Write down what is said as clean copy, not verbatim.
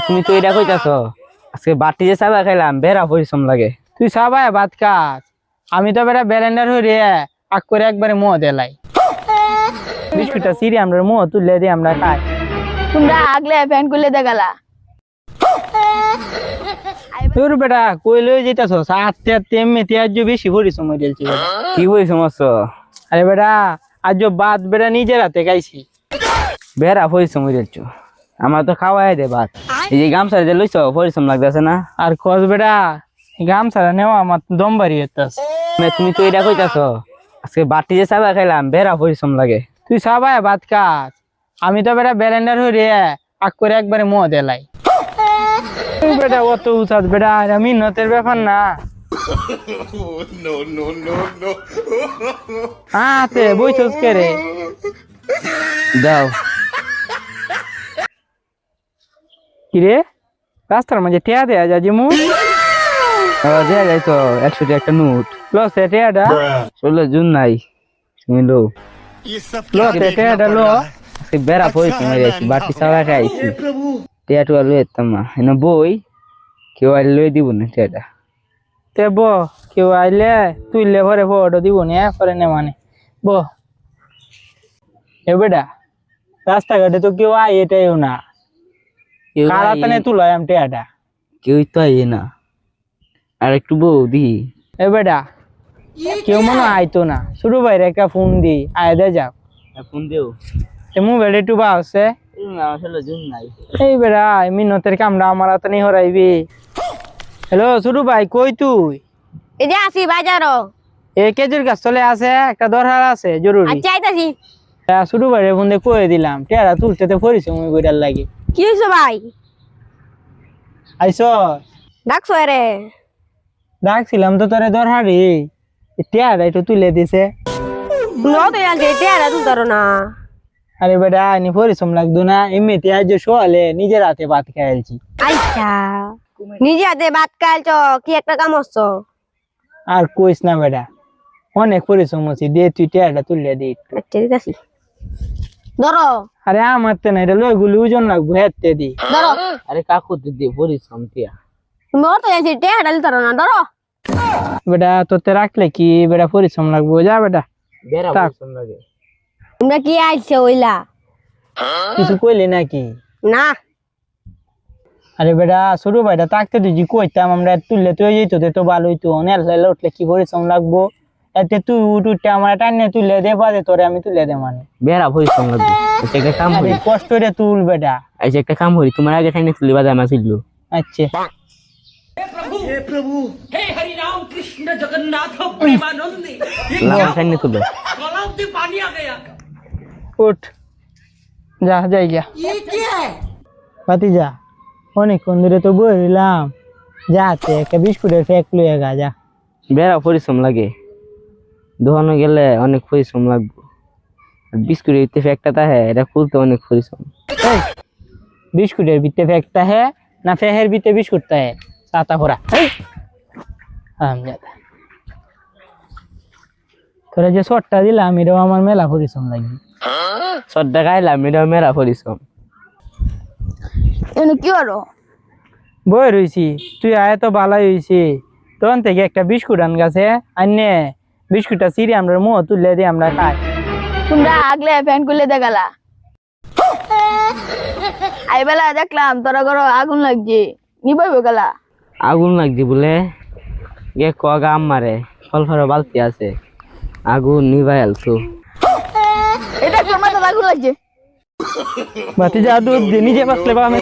তুমি তো এটা কইতাছ আজকে বাটি যে চাবা খাইলাম বেড়া পরিশ্রম লাগে। তুই সবাই ভাত খাস, আমি তো বেটা ব্যালেন্ডার হয়ে আগ করে একবারে মোহ দেলাই বিস্কুটটা সিরি আমরা মোহ তুললে দিয়ে আমরা খাই। তোমরা আগলে ফ্যান খুলে দেখালা। তোর বেটা কই লই যেতেছ আটতে আটতে এমনিতে আজ বেশি পরিশ্রম হয়ে গেছি। কি পরিশ্রম আছো? আরে বেটা আজ ভাত বেটা নিজের হাতে খাইছি। বেড়া পরিশ্রম হইছো, আমার তো খাওয়াই দে ভাত। এই যে গামছা যে লইছ পরিশ্রম লাগতেছে না? আর খোঁজ বেটা গামছাড়া নেওয়া আমার দম বাড়ি হইতাছে। তুমি তো এটা কইতাছ আজকে বাটি যে চাবা খাইলাম বেড়া পরিশ্রম লাগে। তুই সবাই ভাত খাস, আমি তো বেটা ব্যালেন্ডার হয়ে আগ করে একবারে মোহ দেলাই। বেটা অত উচাত বেটা আমি নতের ব্যাপার না। হাতে বইছস কে রে? দাও কিরে রাস্তার মাঝে টিয়া দেয়া যা জিমু দেয়া যাই তো 100 টাকা একটা নোট। লস টিয়াটা 16 জুন নাই তুমি লো লস টিয়াটা লো। আজকে বেড়া পরিশ্রম হয়ে যাচ্ছে, বাটি চাবা খাইছি। টিয়া টুয়া লই যেতাম না এনে বই কেউ আর লই দিব না টিয়াটা। তে ব কেউ আইলে তুইলে ভরে ফটো দিব না করে নে মানে ব। এ বেটা রাস্তাঘাটে তো কেউ আয় এটাইও না, কারা তানে তুলয় আমি টিয়াটা। কেউই তো আই না, আর একটু বউ দি। এ বেটা কেউ মনে আইতো না, শুরু বাইরে একটা ফোন দি আয় দে যাও ফোন দেও মোবাইল একটু বা আছে। আসলে জুন নাই। এই বেড়া মিনতের কামড়া আমার হাতে নেই হরাইবি। হ্যালো শুরু ভাই কই তুই? এই যে আসি বাজারও। এই কেজুর গাছ চলে আছে, একটা দরকার আছে জরুরি। আচ্ছা আইতাছি। শুরু ভাই ফোন দিয়ে কয়ে দিলাম টেরা তুলতে তো পরিশ্রম কইরার লাগে। কি হইছে ভাই? আইসো ডাকছো রে? ডাকছিলাম তো তোরে দরহারি টেরা একটু তুলে দিছে। নো তো জানতে টেরা তুলতারো না। আরে বেটা এনে পরিশ্রম লাগতো না, এমনিতে আজ শোয়ালে নিজের হাতে ভাত খাইছি। আচ্ছা নিজে হাতে ভাত খাইছো, কি একটা কাম হচ্ছো? আর কইস না বেটা অনেক পরিশ্রম হচ্ছে, দে তুই টেরাটা তুলে দে। আচ্ছা দিতাছি, ধরো। আরে আমার তো না, এটা লই গুলি ওজন লাগবো হেঁটে দি। ধরো আরে কাকু দিদি পরিশ্রম টিয়া। তুমি তো জানছি টেরা দিতারো না, ধরো। বেটা তোতে রাখলে কি বেটা পরিশ্রম লাগবো, যা বেটা। বেড়া থাক। পরিশ্রম লাগে। তোমরা কি আইছো ওইলা? কিছু কইলি নাকি? না আরে বেটা ছোট ভাইটা থাকতে তুই যে কইতাম আমরা তুললে তুই যেত তো ভালো হইতো, অনেক উঠলে কি পরিশ্রম লাগবো। এতে তুই উঠে আমার টাইনে তুলে দে বাদে তোরে আমি তুলে দে মানে। বেড়া পরিশ্রম লাগবে। আচ্ছা একটা কাম আরে করি, কষ্ট রে তুল বেটা। আচ্ছা একটা কাম করি, তোমার আগে খাইনে তুলি বাদে আমার ছিল। আচ্ছা লাম খাইনে তুলো। উঠ যা যাই গা পাতি যা, অনেকক্ষণ ধরে তো বই রইলাম, যাতে একটা বিস্কুটের ফ্যাক লইয়া গা যা। বেড়া পরিশ্রম লাগে, দোকানে গেলে অনেক পরিশ্রম লাগবে। বিস্কুটের ভিতরে ফ্যাকটা থাকে এটা খুলতে অনেক পরিশ্রম। এই বিস্কুটের ভিতরে ফ্যাকটা হে না ফেহের ভিতরে বিস্কুটটা হে? ছাতা ভরা তোরা যে শর্টটা দিলাম এটাও আমার মেলা পরিশ্রম লাগবে। সদ্যা খাইলাম এটা মেরা পরিশ্রম। এনে কি হলো? বই রইছি তুই আয় তো ভালাই হইছি, তখন থেকে একটা বিস্কুট আন গাছে আনে বিস্কুটটা চিরি আমরা মুহ তুলে দিয়ে আমরা খাই। তোমরা আগলে ফ্যান খুলে দেখালা। আই বেলা দেখলাম তোরা ঘর আগুন লাগছে, নিবাইব গেলা। আগুন লাগছে বলে গে কগা আমারে ফল ফল বালতি আছে, আগুন নিভাই আলছো। এটা তোর মাথা আগুন লাগছে। বাতি যা ডুব দিয়ে নিজে বাঁচলে বা আমি